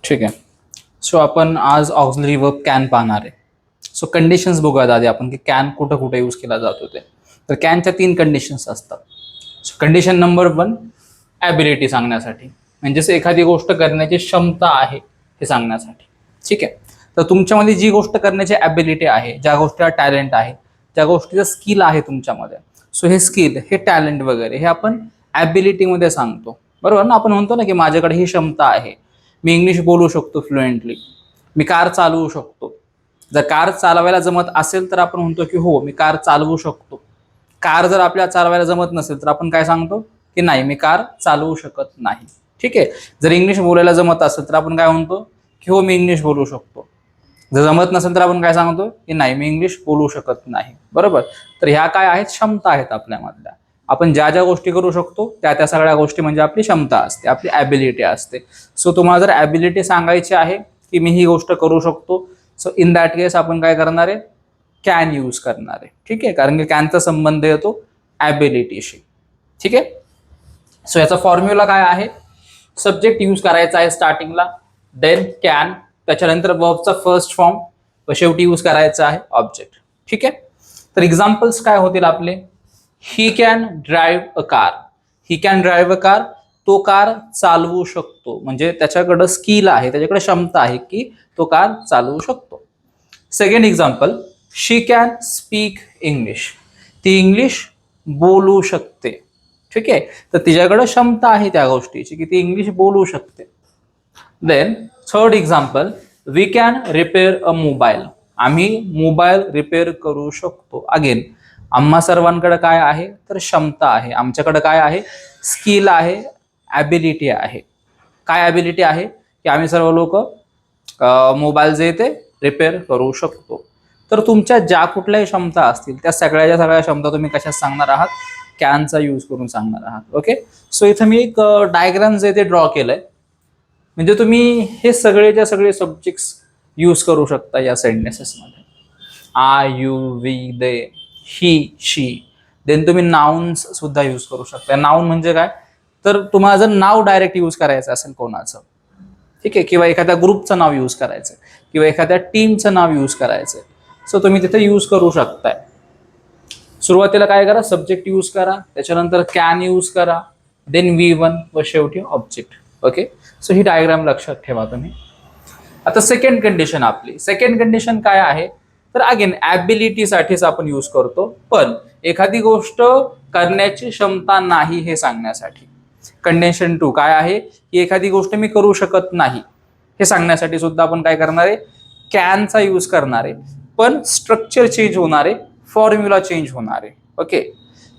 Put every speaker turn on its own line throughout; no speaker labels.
ठीक आहे. सो आपण आज ऑक्झिलरी वर्ब कॅन पाहणार आहे. सो कंडिशन्स बघूयात आधी आपण की कॅन कुठं कुठे यूज केला जातो ते. तर कॅनच्या 3 कंडिशन्स असतात. सो कंडिशन नंबर 1 ॲबिलिटी सांगण्यासाठी, म्हणजेच एखादी गोष्ट करण्याची क्षमता आहे हे सांगण्यासाठी. ठीक आहे. तर तुमच्यामध्ये जी गोष्ट करण्याची ॲबिलिटी आहे, ज्या गोष्टीला टॅलेंट आहे, ज्या गोष्टीचं स्किल आहे तुमच्यामध्ये, सो हे स्किल, हे टॅलेंट वगैरे हे आपण ॲबिलिटीमध्ये सांगतो. बरोबर ना. आपण म्हणतो ना की माझ्याकडे ही क्षमता आहे, मी इंग्लिश बोलू शकतो फ्लुएंटली, मी कार चालवू शकतो. जर कार चालवायला जमत असेल तर आपण म्हणतो की हो मी कार चालवू शकतो. कार जर आपल्याला चालवायला जमत नसेल तर आपण काय सांगतो की नाही मी कार चालवू शकत नाही. ठीक आहे. जर इंग्लिश बोलायला जमत असेल तर आपण काय म्हणतो की हो मी इंग्लिश बोलू शकतो. जर जमत नसेल तर आपण काय सांगतो की नाही मी इंग्लिश बोलू शकत नाही. बरोबर. तर ह्या काय आहेत, क्षमता आहेत आपल्यामधल्या. आपण ज्या ज्या गोष्टी करू शकतो त्या त्या सगळ्या गोष्टी म्हणजे आपली क्षमता असते, आपली ॲबिलिटी असते. सो तुम्हाला जर ॲबिलिटी सांगायची आहे की मी ही गोष्ट करू शकतो, सो इन दॅट केस आपण काय करणार आहे, कॅन यूज करणार आहे. ठीक आहे. कारण की कॅनचा संबंध येतो ॲबिलिटीशी. ठीक आहे. सो याचा फॉर्म्युला काय आहे, सब्जेक्ट यूज करायचा आहे स्टार्टिंगला, देन कॅन, त्याच्यानंतर वर्बचा फर्स्ट फॉर्म व शेवटी यूज करायचा आहे ऑब्जेक्ट. ठीक आहे. तर एक्झाम्पल्स काय होतील आपले, he can drive a car. He can drive a car, तो कार चालवू शकतो, म्हणजे त्याच्याकडं स्किल आहे, त्याच्याकडे क्षमता आहे की तो कार चालवू शकतो. Second example, she can speak English. ती इंग्लिश बोलू शकते. ठीक आहे. तर तिच्याकडे क्षमता आहे त्या गोष्टीची की ती इंग्लिश बोलू शकते. Then third example, we can repair a mobile. आम्ही मोबाईल रिपेअर करू शकतो. अगेन आम्हा सर्वांकडे काय आहे तर क्षमता आहे, आमच्याकडे काय आहे, स्किल आहे, ॲबिलिटी आहे. काय ॲबिलिटी आहे की आम्ही सर्व लोक मोबाईल जे ते रिपेअर करू शकतो. तर तुमच्या ज्या कुठल्याही क्षमता असतील त्या सगळ्याच्या सगळ्या क्षमता तुम्ही कशात सांगणार आहात, कॅनचा यूज करून सांगणार आहात. ओके. सो इथं मी एक डायग्राम जे ते ड्रॉ केलंय, म्हणजे तुम्ही हे सगळेच्या सगळे सब्जेक्ट्स यूज करू शकता या सेंटेन्सेसमध्ये. I, you, we, they, he, she. Then तुम्ही नाउन्स सुद्धा यूज करू शकता. नाउन म्हणजे काय, तर तुम्हाला जर नाव डायरेक्ट यूज करायचं असेल कोणाचं, ठीक आहे, किंवा एखाद्या ग्रुपचं नाव यूज करायचं किंवा एखाद्या टीमचं नाव यूज करायचं, सो तुम्ही तिथे यूज करू शकताय. सुरुवातीला काय करा, सब्जेक्ट यूज करा, त्याच्यानंतर कॅन यूज करा, देन V1 व शेवटी ऑब्जेक्ट. ओके. सो ही डायग्राम लक्षात ठेवा तुम्ही. आता सेकंड कंडिशन आपली, सेकंड कंडिशन काय आहे तर अगेन ॲबिलिटीसाठीच आपण यूज करतो, पण एखादी गोष्ट करण्याची क्षमता नाही हे सांगण्यासाठी. कंडिशन 2 काय आहे की एखादी गोष्ट मी करू शकत नाही हे सांगण्यासाठी सुद्धा आपण काय करणार आहे, कॅनचा यूज करणार आहे, पण स्ट्रक्चर चेंज होणार आहे, फॉर्म्युला चेंज होणार आहे. ओके.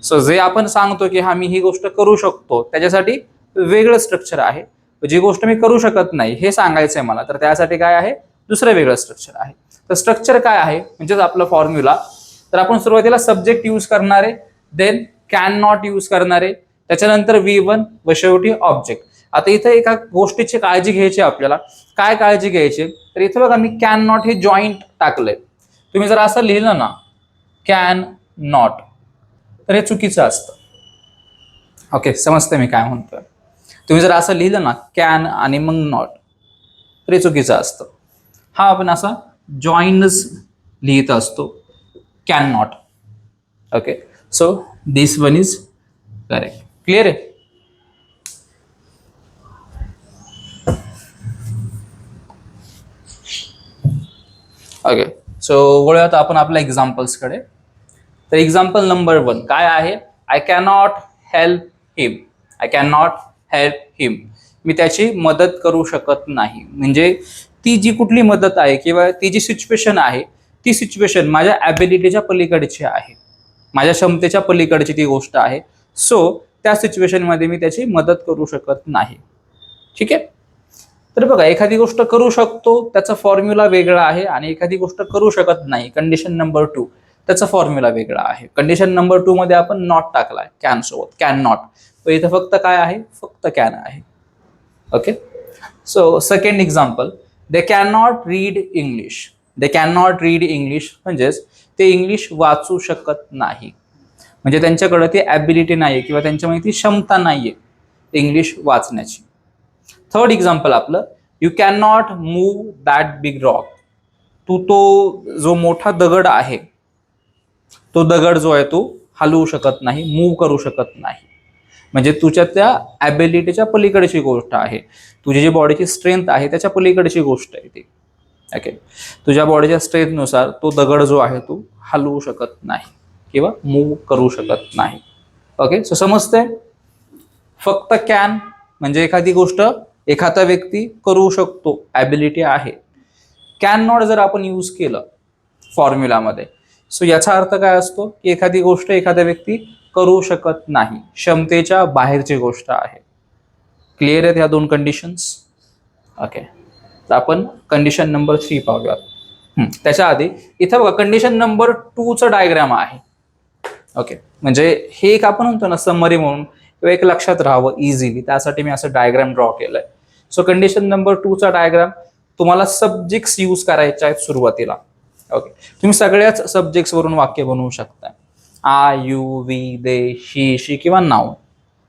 सो जे आपण सांगतो की हा मी ही गोष्ट करू शकतो त्याच्यासाठी वेगळं स्ट्रक्चर आहे, जी गोष्ट मी करू शकत नाही हे सांगायचंय मला, तर त्यासाठी काय आहे, दुसरं वेगळं स्ट्रक्चर आहे. तर स्ट्रक्चर काय आहे म्हणजेच आपलं फॉर्म्युला. तर आपण सुरुवातीला सब्जेक्ट यूज करणार आहे, देन कॅन नॉट यूज करणार आहे, त्याच्यानंतर V1 व शेवटी ऑब्जेक्ट. आता इथे एका गोष्टीची काळजी घ्यायची आपल्याला. काय काळजी घ्यायची, तर इथे बघा मी कॅन नॉट हे जॉईंट टाकलंय. तुम्ही जर असं लिहिलं ना कॅन नॉट तर हे चुकीचं असतं. ओके, समजते मी काय म्हणतोय. तुम्ही जर असं लिहिलं ना कॅन आणि मग नॉट तर हे चुकीचं असतं. हा आपण असा जॉईनच लिहित असतो, can not. Okay. So this one is correct. Clear आहे. ओके. सो वळूयात आपण आपल्या एक्झाम्पल्सकडे. तर एक्झाम्पल नंबर 1 काय आहे, I cannot help him. I cannot help हिम. मी त्याची मदत करू शकत नाही. म्हणजे ती जी कुठली मदत आहे किंवा ती जी सिच्युएशन आहे ती सिच्युएशन माझ्या ॲबिलिटीच्या पलीकडची आहे, माझ्या क्षमतेच्या पलीकडची ती गोष्ट आहे. सो त्या सिच्युएशनमध्ये मी त्याची मदत करू शकत नाही. ठीक आहे. तर बघा एखादी गोष्ट करू शकतो त्याचा फॉर्म्युला वेगळा आहे आणि एखादी गोष्ट करू शकत नाही, कंडिशन नंबर 2, त्याचा फॉर्म्युला वेगळा आहे. कंडिशन नंबर 2 मध्ये आपण नॉट टाकलाय कॅन सोबत, कॅन नॉट. तर इथं फक्त काय आहे, फक्त कॅन आहे. Okay. So second example, they can not read English. They can not read English म्हणजेच ते इंग्लिश वाचू शकत नाही, म्हणजे त्यांच्याकडे ती ॲबिलिटी नाहीये किंवा त्यांच्यामध्ये ती क्षमता नाहीये इंग्लिश वाचण्याची. थर्ड एक्झाम्पल आपलं, you can not move that big rock. तू तो जो मोठा दगड आहे, तो दगड जो आहे तो हलवू शकत नाही, मूव्ह करू शकत नाही. म्हणजे तुझ्या त्या ॲबिलिटीच्या पलीकडची गोष्ट आहे. तुझी जी बॉडीची स्ट्रेंथ आहे त्याच्या पलीकडची गोष्ट आहे ती. ओके, तुझ्या बॉडीच्या स्ट्रेंथनुसार तो दगड जो आहे तो हलवू शकत नाही किंवा मूव्ह करू शकत नाही. ओके, सो समजते. फक्त कॅन म्हणजे एखादी गोष्ट एखादा व्यक्ती करू शकतो, ॲबिलिटी आहे. कॅन नॉट जर आपण यूज केलं फॉर्म्युलामध्ये, सो याचा अर्थ काय असतो की एखादी गोष्ट एखादा व्यक्ती करू शकत नाही, क्षमतेच्या बाहेरची गोष्ट आहे. क्लिअर आहेत ह्या दोन कंडिशन्स? ओके, तर आपण कंडिशन नंबर 3 पाहूयात. त्याच्या आधी इथं बघा कंडिशन नंबर 2चं डायग्राम आहे. ओके, म्हणजे हे एक आपण म्हणतो ना समरी म्हणून, किंवा एक लक्षात राहावं इझिली, त्यासाठी मी असं डायग्राम ड्रॉ केलंय. सो कंडिशन नंबर 2चा डायग्राम तुम्हाला सब्जेक्ट्स यूज करायचे आहेत सुरुवातीला. ओके, तुम्ही सगळ्याच सब्जेक्ट्स वरून वाक्य बनवू शकता. आय, यू, वी, दे, शी किंवा नाउन.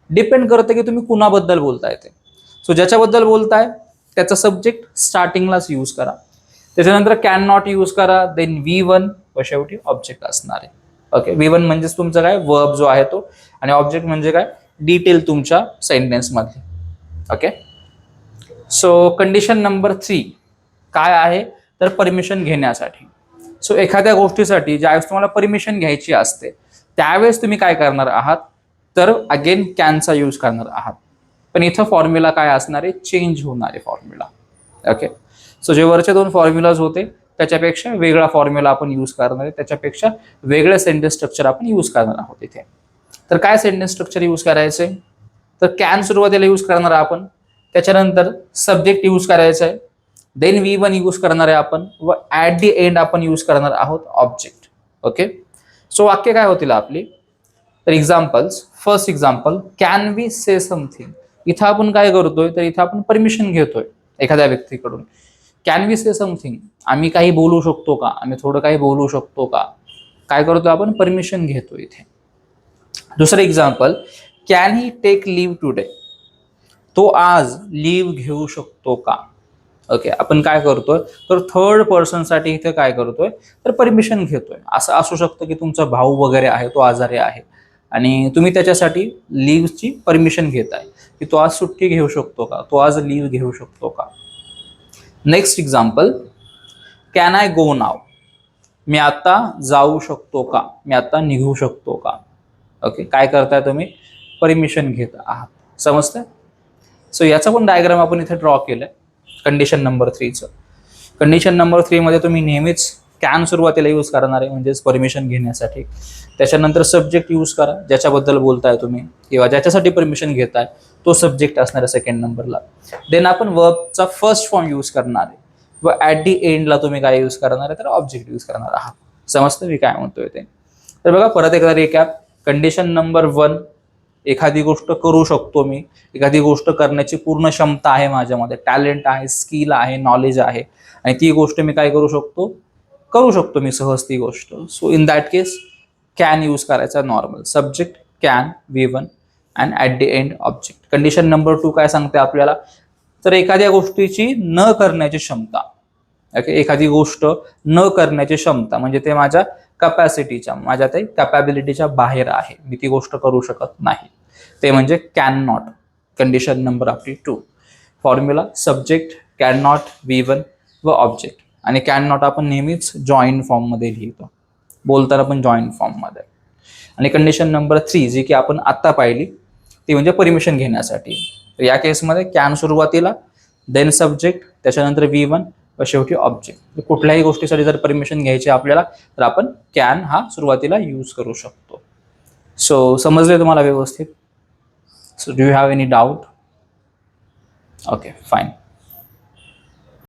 डिपेंड करतं की तुम्ही कुणाबद्दल बोलताय ते. सो ज्याच्याबद्दल बोलताय त्याचा सब्जेक्ट स्टार्टिंगलाच यूज करा, त्याच्यानंतर कॅन नॉट यूज करा, देन V1 व शेवटी ऑब्जेक्ट असणार आहे. ओके, V1 म्हणजेच तुमचा काय वर्ब जो आहे तो, आणि ऑब्जेक्ट म्हणजे काय डिटेल तुमच्या सेंटेन्स मधली. ओके, सो कंडिशन नंबर 3 काय आहे तर परमिशन घेण्यासाठी. सो एखाद्या गोष्टीसाठी ज्यावेळेस तुम्हाला परमिशन घ्यायची असते त्यावेळेस तुम्ही काय करणार आहात तर अगेन कॅनचा यूज करणार आहात. पण इथं फॉर्म्युला काय असणार आहे, चेंज होणार आहे फॉर्म्युला. ओके, सो जे वरचे दोन फॉर्म्युलाज होते त्याच्यापेक्षा वेगळा फॉर्म्युला आपण यूज करणार आहे, त्याच्यापेक्षा वेगळं सेंटेन्स स्ट्रक्चर आपण यूज करणार आहोत इथे. तर काय सेंटेन्स स्ट्रक्चर यूज करायचे तर कॅन सुरुवातीला यूज करणार आपण, त्याच्यानंतर सब्जेक्ट यूज करायचं आहे, देन V1 यूज करणार आहे आपण, व ऍट दी एंड आपण यूज करणार आहोत ऑब्जेक्ट. ओके, सो वाक्य काय होतील आपली तर examples. First example, can we say something. इथं आपण काय करतोय तर इथं आपण परमिशन घेतोय एखाद्या व्यक्तीकडून. कॅन वी से समथिंग, आम्ही काही बोलू शकतो का, आम्ही थोडं काही बोलू शकतो का, काय करतोय आपण परमिशन घेतोय इथे. दुसरं example, can he take leave today. तो आज लिव्ह घेऊ शकतो का. ओके, आपण काय करतोय तर थर्ड पर्सन साठी इथे काय करतोय तर परमिशन घेतोय. असं असू शकतं की तुमचा भाऊ वगैरे आहे, तो आजारी आहे आणि तुम्ही त्याच्यासाठी लिव्हची परमिशन घेताय की तो आज सुट्टी घेऊ शकतो का, तो आज लिव्ह घेऊ शकतो का. नेक्स्ट एक्झाम्पल, कॅन आय गो नाव. मी आता जाऊ शकतो का, मी आता निघू शकतो का. ओके, काय करताय तुम्ही परमिशन घेत आहात. समजतंय. सो याचा पण डायग्राम आपण इथे ड्रॉ केलंय कंडिशन नंबर 3चं. कंडिशन नंबर 3 मध्ये तुम्ही नेहमीच कॅन सुरुवातीला यूज करणार आहे म्हणजेच परमिशन घेण्यासाठी. त्याच्यानंतर सब्जेक्ट यूज करा ज्याच्याबद्दल बोलताय तुम्ही किंवा ज्याच्यासाठी परमिशन घेताय तो सब्जेक्ट असणार आहे सेकंड नंबरला. देन आपण वर्बचा फर्स्ट फॉर्म यूज करणार आहे व ऍट दी एंडला तुम्ही काय यूज करणार आहे तर ऑब्जेक्ट यूज करणार आहात. समजतं मी काय म्हणतोय ते. तर बघा परत एकदा रिकॅप. कंडिशन नंबर 1, एखादी गोष्ट करू शकतो मी, एखादी गोष्ट करण्याची पूर्ण क्षमता आहे माझ्यामध्ये, टॅलेंट आहे, स्किल आहे, नॉलेज आहे आणि ती गोष्ट मी काय करू शकतो मी सहज ती गोष्ट. So in that case can use करायचा normal. Subject can, V1 and at the end object. Condition number 2 काय सांगते आपल्याला तर एखाद्या गोष्टीची न करण्याची क्षमता. ओके, एखादी गोष्ट न करण्याची क्षमता म्हणजे ते माझ्या कपॅसिटीच्या, माझ्या ते कॅपॅबिलिटीच्या बाहेर आहे, मी ती गोष्ट करू शकत नाही, ते म्हणजे कॅन नॉट. कंडिशन नंबर आपली 2. Formula subject, can not, V1 व ऑब्जेक्ट. आणि कॅन नॉट आपण नेहमीच जॉईंट फॉर्ममध्ये लिहितो, बोलताना पण जॉईंट फॉर्ममध्ये. आणि कंडिशन नंबर 3 जी की आपण आत्ता पाहिली ती म्हणजे परमिशन घेण्यासाठी. तर या केसमध्ये कॅन सुरुवातीला, देन सब्जेक्ट, त्याच्यानंतर V1 व शेवटी ऑब्जेक्ट. कुठल्याही गोष्टीसाठी जर परमिशन घ्यायची आपल्याला तर आपण कॅन हा सुरुवातीला यूज करू शकतो. सो समजले तुम्हाला व्यवस्थित. So do you have any doubt. Okay, fine.